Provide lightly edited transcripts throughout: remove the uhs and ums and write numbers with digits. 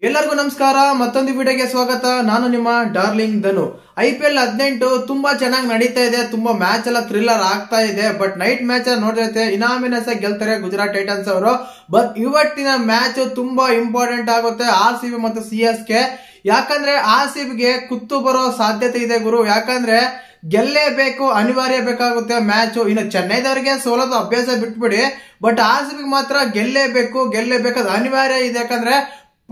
ಎಲ್ಲರಿಗೂ ನಮಸ್ಕಾರ. ಮತ್ತೊಂದು ವಿಡಿಯೋಗೆ ಸ್ವಾಗತ. ನಾನು ನಿಮ್ಮ ಡಾರ್ಲಿಂಗ್ ಧನು. IPL 18 ತುಂಬಾ ಚೆನ್ನಾಗಿ ನಡೀತಾ ಇದೆ. ತುಂಬಾ ಮ್ಯಾಚ್ ಎಲ್ಲ ಥ್ರಿಲ್ಲರ್ ಆಗ್ತಾ ಇದೆ. ಬಟ್ ನೈಟ್ ಮ್ಯಾಚ್ ನೋಡಿದ್ರೆ ಇನಾಮಿನಸ್ ಗೆಲ್ತಾರೆ ಗುಜರಾತ್ ಟೈಟನ್ಸ್ ಅವರು. ಬಟ್ ಇವತ್ತಿನ ಮ್ಯಾಚ್ ತುಂಬಾ ಇಂಪಾರ್ಟೆಂಟ್ ಆಗುತ್ತೆ RCB ಮತ್ತು CSK. ಯಾಕಂದ್ರೆ RCB ಗೆ ಕುತ್ತು ಬರೋ ಸಾಧ್ಯತೆ ಇದೆ ಗುರು. ಯಾಕಂದ್ರೆ ಗೆಲ್ಲೇಬೇಕು, ಅನಿವಾರ್ಯ ಬೇಕಾಗುತ್ತೆ ಮ್ಯಾಚ್. ಇನ್ನು ಚೆನ್ನೈದವರಿಗೆ ಸೋಲೋದು ಅಭ್ಯಾಸ ಬಿಟ್ಬಿಡಿ, ಬಟ್ RCB ಮಾತ್ರ ಗೆಲ್ಲೇಬೇಕಾದ ಅನಿವಾರ್ಯ ಇದೆ. ಯಾಕಂದ್ರೆ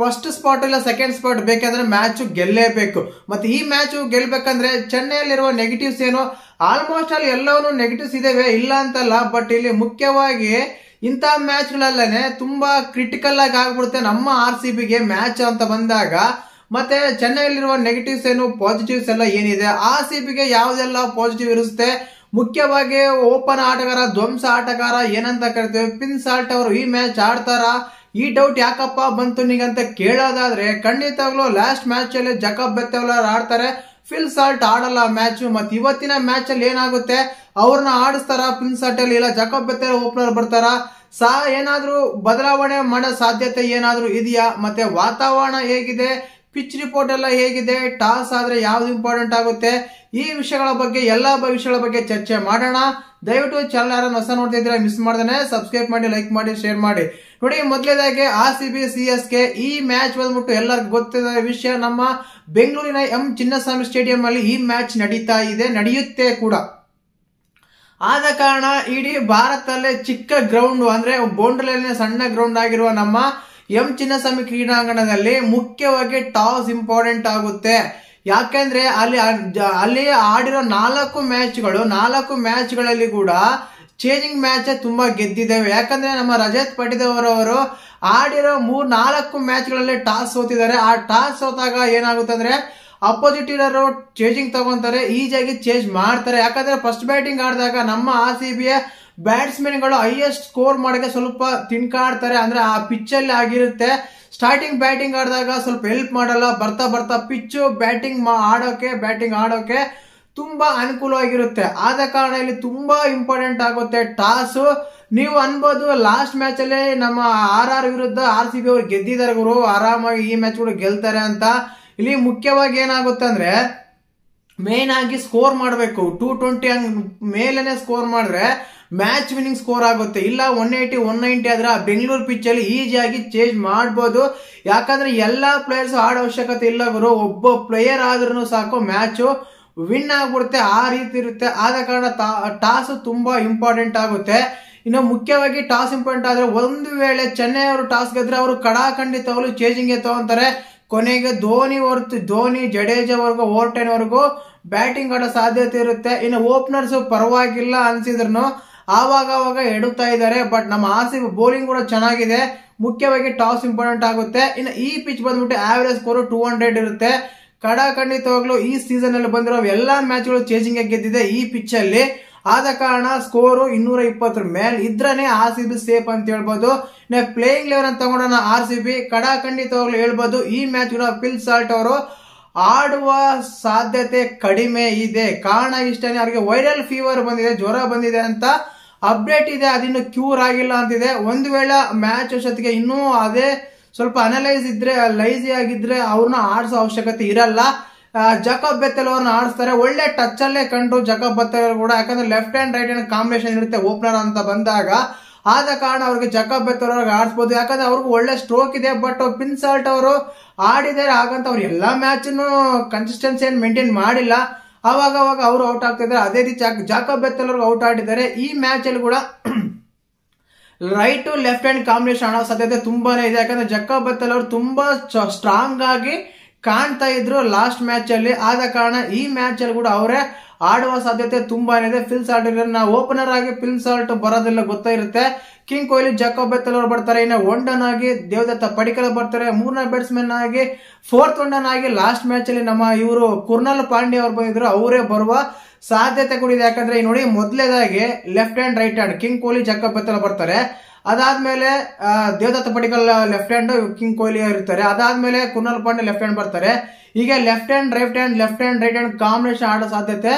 ಫಸ್ಟ್ ಸ್ಪಾಟ್ ಇಲ್ಲ ಸೆಕೆಂಡ್ ಸ್ಪಾಟ್ ಬೇಕಂದ್ರೆ ಮ್ಯಾಚ್ ಗೆಲ್ಲೇಬೇಕು. ಮತ್ತೆ ಈ ಮ್ಯಾಚ್ ಗೆಲ್ಬೇಕಂದ್ರೆ ಚೆನ್ನೈಯಲ್ಲಿರುವ ನೆಗೆಟಿವ್ಸ್ ಏನು, ಆಲ್ಮೋಸ್ಟ್ ಅಲ್ಲಿ ಎಲ್ಲವೂ ನೆಗೆಟಿವ್ಸ್ ಇದಾವೆ, ಇಲ್ಲ ಅಂತಲ್ಲ. ಬಟ್ ಇಲ್ಲಿ ಮುಖ್ಯವಾಗಿ ಇಂಥ ಮ್ಯಾಚ್ ಗಳಲ್ಲೇನೆ ತುಂಬಾ ಕ್ರಿಟಿಕಲ್ ಆಗಿ ಆಗ್ಬಿಡುತ್ತೆ ನಮ್ಮ RCB ಗೆ ಮ್ಯಾಚ್ ಅಂತ ಬಂದಾಗ. ಮತ್ತೆ ಚೆನ್ನೈಯಲ್ಲಿರುವ ನೆಗೆಟಿವ್ಸ್ ಏನು, ಪಾಸಿಟಿವ್ಸ್ ಎಲ್ಲ ಏನಿದೆ, RCB ಗೆ ಯಾವ್ದೆಲ್ಲ ಪಾಸಿಟಿವ್ ಇರುತ್ತೆ, ಮುಖ್ಯವಾಗಿ ಓಪನ್ ಆಟಗಾರ, ಧ್ವಂಸ ಆಟಗಾರ ಏನಂತ ಕರಿತೇವೆ, ಪಿನ್ ಸಾಲ್ಟ್ ಅವರು ಈ ಮ್ಯಾಚ್ ಆಡ್ತಾರ, ಈ ಡೌಟ್ ಯಾಕಪ್ಪ ಬಂತು ನಿಗಂತ ಕೇಳೋದಾದ್ರೆ ಖಂಡಿತವಾಗ್ಲೂ ಲಾಸ್ಟ್ ಮ್ಯಾಚ್ ಅಲ್ಲಿ ಜಕಬ್ ಬೆತ್ತೆವಲರ್ ಆಡ್ತಾರೆ, ಫಿಲ್ ಸಾಲ್ಟ್ ಆಡಲ್ಲ ಮ್ಯಾಚ್. ಮತ್ತೆ ಇವತ್ತಿನ ಮ್ಯಾಚ್ ಅಲ್ಲಿ ಏನಾಗುತ್ತೆ, ಅವ್ರನ್ನ ಆಡಿಸ್ತಾರ ಪಿನ್ ಸಾಲ್ಟ್ ಅಲ್ಲಿ, ಇಲ್ಲ ಜಕಬ್ ಬೆತ್ತೆವಲರ್ ಓಪನರ್ ಬರ್ತಾರ, ಏನಾದ್ರೂ ಬದಲಾವಣೆ ಮಾಡೋ ಸಾಧ್ಯತೆ ಏನಾದ್ರೂ ಇದೆಯಾ, ಮತ್ತೆ ವಾತಾವರಣ ಹೇಗಿದೆ, ಪಿಚ್ ರಿಪೋರ್ಟ್ ಎಲ್ಲ ಹೇಗಿದೆ, ಟಾಸ್ ಆದ್ರೆ ಯಾವ್ದು ಇಂಪಾರ್ಟೆಂಟ್ ಆಗುತ್ತೆ, ಈ ವಿಷಯಗಳ ಬಗ್ಗೆ ಎಲ್ಲಾ ವಿಷಯಗಳ ಬಗ್ಗೆ ಚರ್ಚೆ ಮಾಡೋಣ. ದಯವಿಟ್ಟು ಚಾನಲ್ ಯಾರನ್ನ ಹೊಸ ನೋಡ್ತಾ ಇದ್ರೆ ಮಿಸ್ ಮಾಡ್ದೇನೆ ಸಬ್ಸ್ಕ್ರೈಬ್ ಮಾಡಿ, ಲೈಕ್ ಮಾಡಿ, ಶೇರ್ ಮಾಡಿ. ನೋಡಿ, ಮೊದಲೇದಾಗಿ RCB CSK ಈ ಮ್ಯಾಚ್ ಬಂದ್ಬಿಟ್ಟು ಎಲ್ಲರಿಗೂ ಗೊತ್ತಿದೆ ವಿಷಯ. ನಮ್ಮ ಬೆಂಗಳೂರಿನ ಚಿನ್ನಸ್ವಾಮಿ ಸ್ಟೇಡಿಯಂ ಅಲ್ಲಿ ಈ ಮ್ಯಾಚ್ ನಡೆಯುತ್ತೆ ಕೂಡ. ಆದ ಕಾರಣ ಇಡೀ ಭಾರತದಲ್ಲೇ ಚಿಕ್ಕ ಗ್ರೌಂಡ್ ಅಂದ್ರೆ ಬೌಂಡ್ರಿಯಲ್ಲಿ ಸಣ್ಣ ಗ್ರೌಂಡ್ ಆಗಿರುವ ನಮ್ಮ ಚಿನ್ನಸ್ವಾಮಿ ಕ್ರೀಡಾಂಗಣದಲ್ಲಿ ಮುಖ್ಯವಾಗಿ ಟಾಸ್ ಇಂಪಾರ್ಟೆಂಟ್ ಆಗುತ್ತೆ. ಯಾಕೆಂದ್ರೆ ಅಲ್ಲಿ ಆಡಿರೋ 4 ಮ್ಯಾಚ್ಗಳಲ್ಲಿ ಕೂಡ ಚೇಂಜಿಂಗ್ ಮ್ಯಾಚ್ ತುಂಬಾ ಗೆದ್ದಿದ್ದೇವೆ. ಯಾಕಂದ್ರೆ ನಮ್ಮ ರಜತ್ ಪಟಿದಾರ್ ಅವರು ಆಡಿರೋ 4 ಮ್ಯಾಚ್ಗಳಲ್ಲಿ ಟಾಸ್ ಸೋತಿದ್ದಾರೆ. ಆ ಟಾಸ್ ಸೋತಾಗ ಏನಾಗುತ್ತೆ ಅಂದ್ರೆ ಅಪೋಸಿಟ್ ಇರೋರು ಚೇಂಜಿಂಗ್ ತಗೊಂತಾರೆ, ಈಜಿಯಾಗಿ ಚೇಂಜ್ ಮಾಡ್ತಾರೆ. ಯಾಕಂದ್ರೆ ಫಸ್ಟ್ ಬ್ಯಾಟಿಂಗ್ ಆಡಿದಾಗ ನಮ್ಮ RCB ಬ್ಯಾಟ್ಸ್ಮನ್ ಗಳು ಹೈಯೆಸ್ಟ್ ಸ್ಕೋರ್ ಮಾಡಕ್ಕೆ ಸ್ವಲ್ಪ ತಿನ್ಕಾಡ್ತಾರೆ. ಅಂದ್ರೆ ಆ ಪಿಚ್ ಅಲ್ಲಿ ಆಗಿರುತ್ತೆ. ಸ್ಟಾರ್ಟಿಂಗ್ ಬ್ಯಾಟಿಂಗ್ ಆಡಿದಾಗ ಸ್ವಲ್ಪ ಹೆಲ್ಪ್ ಮಾಡಲ್ಲ, ಬರ್ತಾ ಪಿಚ್ ಬ್ಯಾಟಿಂಗ್ ಆಡೋಕೆ ತುಂಬಾ ಅನುಕೂಲವಾಗಿರುತ್ತೆ. ಆದ ಕಾರಣ ಇಲ್ಲಿ ತುಂಬಾ ಇಂಪಾರ್ಟೆಂಟ್ ಆಗುತ್ತೆ ಟಾಸ್. ನೀವು ಅನ್ಬೋದು ಲಾಸ್ಟ್ ಮ್ಯಾಚ್ ಅಲ್ಲಿ ನಮ್ಮ RR ವಿರುದ್ಧ RCB ಅವರು ಗೆದ್ದಿದ್ದಾರೆ ಗುರು, ಆರಾಮಾಗಿ ಈ ಮ್ಯಾಚ್ ಕೂಡ ಗೆಲ್ತಾರೆ ಅಂತ. ಇಲ್ಲಿ ಮುಖ್ಯವಾಗಿ ಏನಾಗುತ್ತೆ ಅಂದ್ರೆ ಮೇನ್ ಆಗಿ ಸ್ಕೋರ್ ಮಾಡಬೇಕು. 220 ಮೇಲೇನೆ ಸ್ಕೋರ್ ಮಾಡಿದ್ರೆ ಮ್ಯಾಚ್ ವಿನ್ನಿಂಗ್ ಸ್ಕೋರ್ ಆಗುತ್ತೆ. ಇಲ್ಲ 180 190 ಆದ್ರೆ ಬೆಂಗಳೂರು ಪಿಚ್ ಅಲ್ಲಿ ಈಜಿಯಾಗಿ ಚೇಂಜ್ ಮಾಡಬಹುದು. ಯಾಕಂದ್ರೆ ಎಲ್ಲಾ ಪ್ಲೇಯರ್ಸ್ ಆಡೋ ಅವಶ್ಯಕತೆ ಇಲ್ಲ ಗುರು, ಒಬ್ಬ ಪ್ಲೇಯರ್ ಆದ್ರೂ ಸಾಕು ಮ್ಯಾಚ್ ವಿನ್ ಆಗ್ಬಿಡುತ್ತೆ, ಆ ರೀತಿ ಇರುತ್ತೆ. ಆದ ಕಾರಣ ಟಾಸ್ ತುಂಬಾ ಇಂಪಾರ್ಟೆಂಟ್ ಆಗುತ್ತೆ. ಇನ್ನು ಮುಖ್ಯವಾಗಿ ಟಾಸ್ ಇಂಪಾರ್ಟೆಂಟ್ ಆದ್ರೆ ಒಂದು ವೇಳೆ ಚೆನ್ನೈ ಅವರು ಟಾಸ್ ಗೆದ್ರೆ ಅವರು ಕಡಾಖಂಡಿತವಾಗ್ಲೂ ಚೇಂಜಿಂಗ್ ತಗೊಂತಾರೆ. ಕೊನೆಗೆ ಧೋನಿ ಜಡೇಜಾವರೆಗೂ ಓವರ್ ಬ್ಯಾಟಿಂಗ್ ಆಡೋ ಸಾಧ್ಯತೆ ಇರುತ್ತೆ. ಇನ್ನು ಓಪನರ್ಸ್ ಪರವಾಗಿಲ್ಲ ಅನ್ಸಿದ್ರು ಆವಾಗ ಎಡುತ್ತಾ ಇದ್ದಾರೆ. ಬಟ್ ನಮ್ಮ RCB ಬೌಲಿಂಗ್ ಕೂಡ ಚೆನ್ನಾಗಿದೆ. ಮುಖ್ಯವಾಗಿ ಟಾಸ್ ಇಂಪಾರ್ಟೆಂಟ್ ಆಗುತ್ತೆ. ಇನ್ನು ಈ ಪಿಚ್ ಬಂದ್ಬಿಟ್ಟು ಆವರೇಜ್ ಸ್ಕೋರ್ 200 ಇರುತ್ತೆ. ಖಂಡಿತವಾಗ್ಲೂ ಈ ಸೀಸನ್ ಅಲ್ಲಿ ಬಂದಿರೋ ಎಲ್ಲಾ ಮ್ಯಾಚ್ಗಳು ಚೇಂಜಿಂಗ್ ಗೆದ್ದಿದೆ ಈ ಪಿಚ್ ಅಲ್ಲಿ. ಆದ ಕಾರಣ ಸ್ಕೋರ್ 220 ಮೇಲೆ ಇದ್ರನೆ RCB ಸೇಫ್ ಅಂತ ಹೇಳ್ಬೋದು. ಪ್ಲೇಯಿಂಗ್ ಲೆವೆನ್ ಅಂತ ತಗೊಂಡ RCB ಖಂಡಿತವಾಗ್ಲೂ ಹೇಳ್ಬೋದು ಈ ಮ್ಯಾಚ್ ಕೂಡ ಫಿಲ್ ಸಾಲ್ಟ್ ಅವರು ಆಡುವ ಸಾಧ್ಯತೆ ಕಡಿಮೆ ಇದೆ. ಕಾರಣ ಇಷ್ಟನೇ, ಅವರಿಗೆ ವೈರಲ್ ಫೀವರ್ ಬಂದಿದೆ, ಜ್ವರ ಬಂದಿದೆ ಅಂತ ಅಪ್ಡೇಟ್ ಇದೆ, ಅದಿನ್ನು ಕ್ಯೂರ್ ಆಗಿಲ್ಲ ಅಂತಿದೆ. ಒಂದು ವೇಳೆ ಮ್ಯಾಚ್ ಅಷ್ಟೊತ್ತಿಗೆ ಇನ್ನೂ ಅದೇ ಸ್ವಲ್ಪ ಅನಲೈಸ್ ಇದ್ರೆ, ಲೈಸಿ ಆಗಿದ್ರೆ ಅವ್ರನ್ನ ಆಡಿಸೋ ಅವಶ್ಯಕತೆ ಇರಲ್ಲ. ಜಕಬ್ ಬೆತ್ತೆಲ್ ಅವ್ರನ್ನ ಆಡಿಸ್ತಾರೆ. ಒಳ್ಳೆ ಟಚ್ ಅಲ್ಲೇ ಕಂಡು ಜಕಬ್ ಬೆತ್ತೆಲ್ ಕೂಡ, ಯಾಕಂದ್ರೆ left hand right hand combination ಇರುತ್ತೆ ಓಪನರ್ ಅಂತ ಬಂದಾಗ. ಆದ ಕಾರಣ ಅವ್ರಿಗೆ ಜಕಬ್ ಬೆತ್ತೆಲ್ ಅವ್ರಿಗೆ ಆಡಿಸಬಹುದು, ಯಾಕಂದ್ರೆ ಅವ್ರಿಗೂ ಒಳ್ಳೆ ಸ್ಟ್ರೋಕ್ ಇದೆ. ಬಟ್ ಪಿನ್ ಸಾಲ್ಟ್ ಅವರು ಆಡಿದ್ದಾರೆ, ಹಾಗಂತ ಅವ್ರು ಎಲ್ಲಾ ಮ್ಯಾಚ್ ಕನ್ಸಿಸ್ಟೆನ್ಸಿ ಮೇಂಟೈನ್ ಮಾಡಿಲ್ಲ, ಅವಾಗ ಅವರು ಔಟ್ ಆಗ್ತಿದ್ದಾರೆ. ಅದೇ ರೀತಿ ಜಕಬ್ ಬೆತ್ತೆಲ್ ಅವ್ರಿಗೆ ಔಟ್ ಆಡಿದ್ದಾರೆ. ಈ ಮ್ಯಾಚ್ ಅಲ್ಲಿ ಕೂಡ right to left hand combination ಆಡೋ ಸಾಧ್ಯತೆ ತುಂಬಾನೇ ಇದೆ. ಯಾಕಂದ್ರೆ ಜಕಬ್ ಬೆತ್ತೆಲ್ ಅವರು ತುಂಬಾ ಸ್ಟ್ರಾಂಗ್ ಆಗಿ ಕಾಣ್ತಾ ಇದ್ರು ಲಾಸ್ಟ್ ಮ್ಯಾಚ್ ಅಲ್ಲಿ. ಆದ ಕಾರಣ ಈ ಮ್ಯಾಚ್ ಅಲ್ಲಿ ಕೂಡ ಅವರೇ ಆಡುವ ಸಾಧ್ಯತೆ ತುಂಬಾನೇ ಇದೆ. ಫಿಲ್ ಸಾಲ್ಟ್ ನಾವು ಓಪನರ್ ಆಗಿ ಫಿಲ್ ಸಾಲ್ಟ್ ಬರೋದಿಲ್ಲ ಗೊತ್ತಿರುತ್ತೆ. ಕಿಂಗ್ ಕೊಹ್ಲಿ, ಜಕಬ್ ಬೆತ್ತೆಲ್ ಅವರು ಬರ್ತಾರೆ. ಇನ್ನು ಒನ್ ಡನ್ ಆಗಿ ದೇವದತ್ತ ಪಡಿಕ್ಕಲ್ ಬರ್ತಾರೆ. 3ನೇ ಬ್ಯಾಟ್ಸ್ಮನ್ ಆಗಿ 4th ಒನ್ ಡನ್ ಆಗಿ ಲಾಸ್ಟ್ ಮ್ಯಾಚ್ ಅಲ್ಲಿ ನಮ್ಮ ಇವರು ಕುರ್ನಾಲ್ ಪಾಂಡ್ಯ ಅವರು ಬಂದಿದ್ರು, ಅವರೇ ಬರುವ ಸಾಧ್ಯತೆ ಕೂಡ ಇದೆ. ಯಾಕಂದ್ರೆ ನೋಡಿ, ಮೊದಲೇದಾಗಿ left hand right hand king Kohli, Jacob Bethell ಬರ್ತಾರೆ. ಅದಾದ್ಮೇಲೆ Devdutt Padikkal left hand king Kohli ಇರ್ತಾರೆ. ಅದಾದ್ಮೇಲೆ ಕುರ್ನಾಲ್ ಪಾಂಡ್ಯ ಲೆಫ್ಟ್ ಹ್ಯಾಂಡ್ ಬರ್ತಾರೆ. ಈಗ left hand right hand combination ಆಡೋ ಸಾಧ್ಯತೆ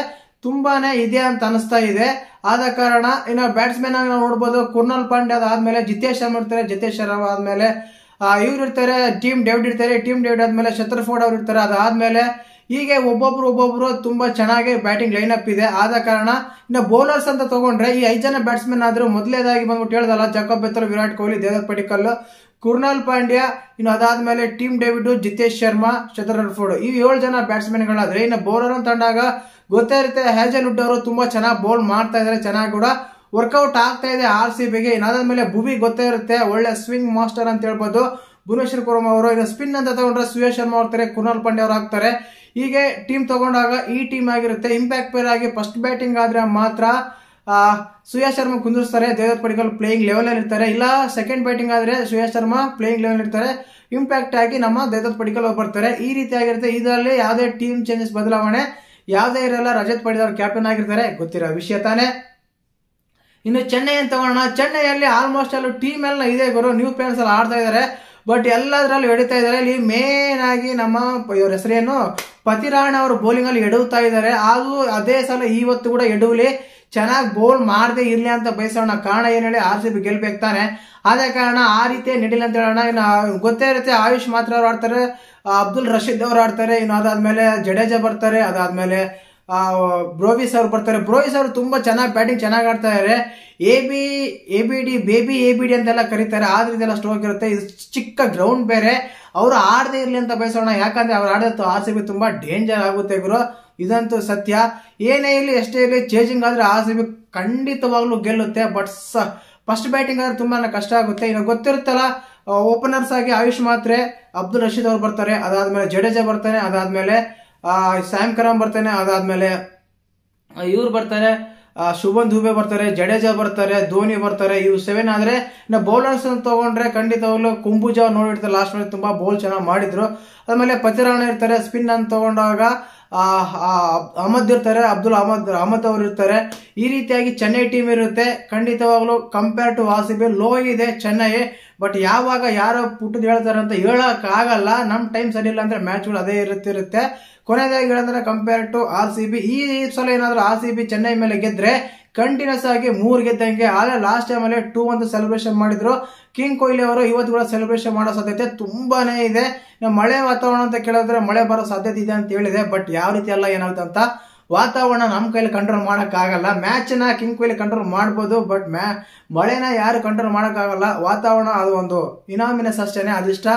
ತುಂಬಾನೇ ಇದೆ ಅಂತ ಅನಿಸ್ತಾ ಇದೆ. ಆದ ಕಾರಣ ಇನ್ನು ಬ್ಯಾಟ್ಸ್ಮನ್ ಆಗಿ ನಾವು ನೋಡಬಹುದು ಕುರ್ನಾಲ್ ಪಾಂಡ್ಯ ಆದ್ಮೇಲೆ ಜಿತೇಶ್ ಶರ್ಮಾ ಇರ್ತಾರೆ. ಜಿತೇಶ್ ಶರ್ಮಾ ಆದ್ಮೇಲೆ ಇವ್ರು ಇರ್ತಾರೆ, ಟೀಮ್ ಡೇವಿಡ್ ಇರ್ತಾರೆ. ಟೀಮ್ ಡೇವಿಡ್ ಆದ್ಮೇಲೆ ಶತರ್ಫೋರ್ಡ್ ಅವ್ರು ಇರ್ತಾರೆ. ಅದಾದ್ಮೇಲೆ ಹೀಗೆ ಒಬ್ಬೊಬ್ರು ತುಂಬಾ ಚೆನ್ನಾಗಿ ಬ್ಯಾಟಿಂಗ್ ಲೈನ್ ಅಪ್ ಇದೆ. ಆದ ಕಾರಣ ಇನ್ನು ಬೌಲರ್ಸ್ ಅಂತ ತಗೊಂಡ್ರೆ ಈ 5 ಜನ ಬ್ಯಾಟ್ಸ್ಮನ್ ಆದ್ರೂ ಮೊದಲೇದಾಗಿ ಬಂದ್ಬಿಟ್ಟು ಹೇಳ್ದಲ್ಲ, ಜಾಕೋಬ್ ಬೆಥೆಲ್, ವಿರಾಟ್ ಕೊಹ್ಲಿ, ದೇವದತ್ ಪಡಿಕ್ಕಲ್, ಕುರ್ನಾಲ್ ಪಾಂಡ್ಯ, ಇನ್ನು ಅದಾದ್ಮೇಲೆ ಟೀಮ್ ಡೇವಿಡ್, ಜಿತೇಶ್ ಶರ್ಮಾ, ಶತರ್ಫೋರ್ಡ್, ಈ 7 ಜನ ಬ್ಯಾಟ್ಸ್ಮನ್ ಗಳಾದ್ರೆ ಇನ್ನು ಬೌಲರ್ ಅಂತ ಅಂದಾಗ ಗೊತ್ತೇ ಇರುತ್ತೆ, ಹ್ಯಾಜಲ್ವುಡ್ ಅವರು ತುಂಬಾ ಚೆನ್ನಾಗಿ ಬೌಲ್ ಮಾಡ್ತಾ ಇದಾರೆ. ಚೆನ್ನಾಗಿ ಕೂಡ ವರ್ಕೌಟ್ ಆಗ್ತಾ ಇದೆ RCBಗೆ. ಇದಾದ್ಮೇಲೆ ಭುವಿ ಗೊತ್ತೇ ಇರುತ್ತೆ, ಒಳ್ಳೆ ಸ್ವಿಂಗ್ ಮಾಸ್ಟರ್ ಅಂತ ಹೇಳ್ಬೋದು. ಭುವನೇಶ್ವರ್ ಕುಮಾರ್ ಅವರು. ಇನ್ನು ಸ್ಪಿನ್ ಅಂತ ತಗೊಂಡ್ರೆ ಸೂರ್ಯ ಶರ್ಮಾ ಹೋಗ್ತಾರೆ, ಕುರ್ನಾಲ್ ಪಾಂಡ್ಯ ಅವರು ಆಗ್ತಾರೆ. ಹೀಗೆ ಟೀಮ್ ತಗೊಂಡಾಗ ಈ ಟೀಮ್ ಆಗಿರುತ್ತೆ. ಇಂಪ್ಯಾಕ್ಟ್ ಪ್ಲೇಯರ್ ಆಗಿ ಫಸ್ಟ್ ಬ್ಯಾಟಿಂಗ್ ಆದ್ರೆ ಮಾತ್ರ ಸೂರ್ಯ ಶರ್ಮಾ ಕುಂದಿರ್ಸ್ತಾರೆ, ದೇವದತ್ ಪಡಿಕ್ಕಲ್ ಪ್ಲೇಯಿಂಗ್ ಲೆವೆಲ್ ಅಲ್ಲಿ ಇರ್ತಾರೆ. ಇಲ್ಲ ಸೆಕೆಂಡ್ ಬ್ಯಾಟಿಂಗ್ ಆದ್ರೆ ಸೂರ್ಯ ಶರ್ಮಾ ಪ್ಲೇಯಿಂಗ್ ಲೆವೆಲ್ ಇರ್ತಾರೆ. ಇಂಪ್ಯಾಕ್ಟ್ ಆಗಿ ನಮ್ಮ ದೇವದತ್ ಪಡಿಕ್ಕಲ್ ಬರ್ತಾರೆ. ಈ ರೀತಿ ಆಗಿರುತ್ತೆ. ಇದರಲ್ಲಿ ಯಾವುದೇ ಟೀಮ್ ಚೇಂಜಸ್ ಬದಲಾವಣೆ ಯಾವುದೇ ಇರಲ್ಲ. ರಜತ್ ಪಡಿಕ್ಕಲ್ ಕ್ಯಾಪ್ಟನ್ ಆಗಿರ್ತಾರೆ, ಗೊತ್ತಿರೋ ವಿಷಯ ತಾನೆ. ಇನ್ನು ಚೆನ್ನೈ ಅಂತ ತಗೋಣ. ಚೆನ್ನೈಯಲ್ಲಿ ಆಲ್ಮೋಸ್ಟ್ ಅಲ್ಲಿ ಟೀಮ್ ಎಲ್ಲ ಇದೆ ಗುರು, ನ್ಯೂ ಪ್ಲೇಯರ್ಸ್ ಎಲ್ಲ ಆಡ್ತಾ ಇದಾರೆ. ಬಟ್ ಎಲ್ಲದರಲ್ಲಿ ಎಡಿತಾ ಇದಾರೆ. ಇಲ್ಲಿ ಮೇನ್ ಆಗಿ ನಮ್ಮ ಇವ್ರ ಹೆಸರೇನು ಪತಿರಾಣ್ ಅವರು ಬೌಲಿಂಗ್ ಅಲ್ಲಿ ಎಡುತ್ತಾ ಇದ್ದಾರೆ. ಅದು ಅದೇ ಸಲ ಇವತ್ತು ಕೂಡ ಎಡುವಲಿ, ಚೆನ್ನಾಗಿ ಬೌಲ್ ಮಾಡದೆ ಇರ್ಲಿ ಅಂತ ಬಯಸೋಣ. ಕಾರಣ ಏನ್ ಹೇಳಿ, RCB ಗೆಲ್ಬೇಕು ತಾನೆ. ಆದ ಕಾರಣ ಆ ರೀತಿ ನಡಿಲ್ಲ ಅಂತ ಹೇಳೋಣ. ಇನ್ನು ಗೊತ್ತೇ ಇರುತ್ತೆ, ಆಯುಷ್ ಮಾತ್ರ ಅವ್ರು ಆಡ್ತಾರೆ, ಅಬ್ದುಲ್ ರಶೀದ್ ಅವ್ರು ಆಡ್ತಾರೆ. ಇನ್ನು ಅದಾದ್ಮೇಲೆ ಜಡೇಜಾ ಬರ್ತಾರೆ. ಅದಾದ್ಮೇಲೆ ಬ್ರೋವಿಸ್ ಅವ್ರು ಬರ್ತಾರೆ. ಬ್ರೋವಿಸ್ ಅವರು ತುಂಬಾ ಚೆನ್ನಾಗಿ ಬ್ಯಾಟಿಂಗ್ ಚೆನ್ನಾಗಿ ಆಡ್ತಾ ಇದಾರೆ. ಬೇಬಿ ಎಬಿಡಿ ಅಂತೆಲ್ಲ ಕರೀತಾರೆ. ಆದ್ರೆ ಇದೆಲ್ಲ ಸ್ಟ್ರೋಕ್ ಇರುತ್ತೆ. ಇದು ಚಿಕ್ಕ ಗ್ರೌಂಡ್ ಬೇರೆ, ಅವರು ಆಡದೆ ಇರ್ಲಿ ಅಂತ ಬಯಸೋಣ. ಯಾಕಂದ್ರೆ ಅವ್ರು ಆಡೋದು RCB ತುಂಬಾ ಡೇಂಜರ್ ಆಗುತ್ತೆ ಗುರು, ಇದಂತೂ ಸತ್ಯ. ಏನೇ ಇಲ್ಲಿ ಎಷ್ಟೇ ಇರಲಿ, ಚೇಂಜಿಂಗ್ ಆದ್ರೆ RCB ಖಂಡಿತವಾಗ್ಲೂ ಗೆಲ್ಲುತ್ತೆ. ಬಟ್ ಫಸ್ಟ್ ಬ್ಯಾಟಿಂಗ್ ಆದ್ರೆ ತುಂಬಾ ಕಷ್ಟ ಆಗುತ್ತೆ. ಇನ್ನು ಗೊತ್ತಿರುತ್ತಲ್ಲ, ಓಪನರ್ಸ್ ಆಗಿ ಆಯುಷ್ ಮಾತ್ರೆ, ಅಬ್ದುಲ್ ರಶೀದ್ ಅವ್ರು ಬರ್ತಾರೆ. ಅದಾದ್ಮೇಲೆ ಜಡೇಜಾ ಬರ್ತಾನೆ. ಅದಾದ್ಮೇಲೆ ಸ್ಯಾಮ್ ಕರನ್ ಬರ್ತಾನೆ. ಅದಾದ್ಮೇಲೆ ಇವ್ರು ಬರ್ತಾರೆ, ಶುಭನ್ ದುಬೆ ಬರ್ತಾರೆ, ಜಡೇಜಾ ಬರ್ತಾರೆ, ಧೋನಿ ಬರ್ತಾರೆ. ಇವು 7 ಆದ್ರೆ ಇನ್ನು ಬೌಲರ್ಸ್ ಅಂತ ತಗೊಂಡ್ರೆ ಖಂಡಿತವಾಗ್ಲು ಕುಂಬುಜಾ ನೋಡಿರ್ತಾರೆ, ಲಾಸ್ಟ್ ಮೇಲೆ ತುಂಬಾ ಬೌಲ್ ಚೆನ್ನಾಗಿ ಮಾಡಿದ್ರು. ಆದ್ಮೇಲೆ ಪತಿರಾಣ ಇರ್ತಾರೆ. ಸ್ಪಿನ್ ಅಂತ ತಗೊಂಡಾಗ ಅಹಮದ್ ಇರ್ತಾರೆ, ಅಬ್ದುಲ್ ಅಹಮದ್ ಅವರು ಇರ್ತಾರೆ. ಈ ರೀತಿಯಾಗಿ ಚೆನ್ನೈ ಟೀಮ್ ಇರುತ್ತೆ. ಖಂಡಿತವಾಗ್ಲು ಕಂಪೇರ್ ಟು RCB ಲೋ ಇದೆ ಚೆನ್ನೈ. ಬಟ್ ಯಾವಾಗ ಯಾರೋ ಪುಟ್ಟದ್ ಹೇಳ್ತಾರೆ ಅಂತ ಹೇಳಕ್ ಆಗಲ್ಲ. ನಮ್ ಟೈಮ್ ಸರಿ ಇಲ್ಲ ಅಂದ್ರೆ ಮ್ಯಾಚ್ಗಳು ಅದೇ ಇರುತ್ತೆ. ಕೊನೆಯದಾಗಿ ಹೇಳಿದ್ರೆ ಕಂಪೇರ್ ಟು RCB, ಈ ಸಲ ಏನಾದ್ರೂ RCB ಚೆನ್ನೈ ಮೇಲೆ ಗೆದ್ರೆ ಕಂಟಿನ್ಯೂಸ್ ಆಗಿ 3 ಗೆದ್ದಂಗೆ. ಆದ್ರೆ ಲಾಸ್ಟ್ ಟೈಮ್ ಅಲ್ಲಿ 2-1 ಸೆಲೆಬ್ರೇಷನ್ ಮಾಡಿದ್ರು. ಕಿಂಗ್ ಕೊಹ್ಲಿ ಅವರು ಇವತ್ತು ಕೂಡ ಸೆಲೆಬ್ರೇಷನ್ ಮಾಡೋ ಸಾಧ್ಯತೆ ತುಂಬಾನೇ ಇದೆ. ಮಳೆ ವಾತಾವರಣ ಅಂತ ಕೇಳಿದ್ರೆ ಮಳೆ ಬರೋ ಸಾಧ್ಯತೆ ಇದೆ ಅಂತ ಹೇಳಿದೆ. ಬಟ್ ಯಾವ ರೀತಿ ಎಲ್ಲ ಏನಾಗುತ್ತೆ ಅಂತ ವಾತಾವರಣ ನಮ್ಮ ಕೈಲಿ ಕಂಟ್ರೋಲ್ ಮಾಡಕ್ ಆಗಲ್ಲ. ಮ್ಯಾಚ್ ನ ಕಿಂಗ್ ಕೊಹ್ಲಿ ಕಂಟ್ರೋಲ್ ಮಾಡ್ಬೋದು, ಬಟ್ ಮಳೆನ ಯಾರು ಕಂಟ್ರೋಲ್ ಮಾಡಕ್ ಆಗಲ್ಲ. ವಾತಾವರಣ ಅದು ಒಂದು ಇನಾಮಿನಸ್ ಅಷ್ಟೇನೆ, ಅದಿಷ್ಟ.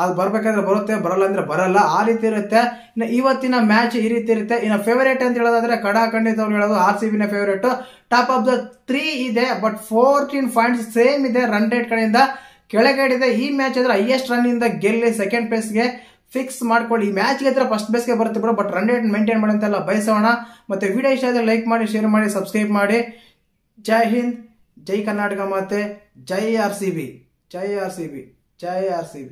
ಅದು ಬರ್ಬೇಕಾದ್ರೆ ಬರುತ್ತೆ, ಬರಲ್ಲ ಅಂದ್ರೆ ಬರಲ್ಲ. ಆ ರೀತಿ ಇರುತ್ತೆ. ಇನ್ನು ಇವತ್ತಿನ ಮ್ಯಾಚ್ ಈ ರೀತಿ ಇರುತ್ತೆ. ಇನ್ನು ಫೇವರೇಟ್ ಅಂತ ಹೇಳೋದಾದ್ರೆ ಖಂಡಿತ ಅವ್ರು ಹೇಳೋದು RCB ನ ಫೇವರೇಟ್. ಟಾಪ್ ಆಫ್ ದ 3 ಇದೆ, ಬಟ್ 14 ಪಾಯಿಂಟ್ಸ್ ಸೇಮ್ ಇದೆ. ರನ್ ರೇಟ್ ಕಡೆಯಿಂದ ಕೆಳಗಡೆ ಈ ಮ್ಯಾಚ್ ಅಂದ್ರೆ ಹೈಯೆಸ್ಟ್ ರನ್ ಇಂದ ಗೆಲ್ಲಿ ಸೆಕೆಂಡ್ ಪ್ಲೇಸ್ ಗೆ ಫಿಕ್ಸ್ ಮಾಡ್ಕೊಳ್ಳಿ. ಈ ಮ್ಯಾಚ್ ಗೆದ್ರೆ ಫಸ್ಟ್ ಪ್ಲೇಸ್ ಗೆ ಬರುತ್ತೆ ಬಿಡು, ಬಟ್ ರನ್ ರೇಟ್ ಮೇಂಟೈನ್ ಮಾಡಿ ಅಂತೆಲ್ಲ ಬಯಸೋಣ. ಮತ್ತೆ ವಿಡಿಯೋ ಇಷ್ಟ ಆದ್ರೆ ಲೈಕ್ ಮಾಡಿ, ಶೇರ್ ಮಾಡಿ, ಸಬ್ಸ್ಕ್ರೈಬ್ ಮಾಡಿ. ಜೈ ಹಿಂದ್, ಜೈ ಕರ್ನಾಟಕ, ಮತ್ತೆ ಜೈ RCB, ಜೈ RCB, ಜೈ RCB.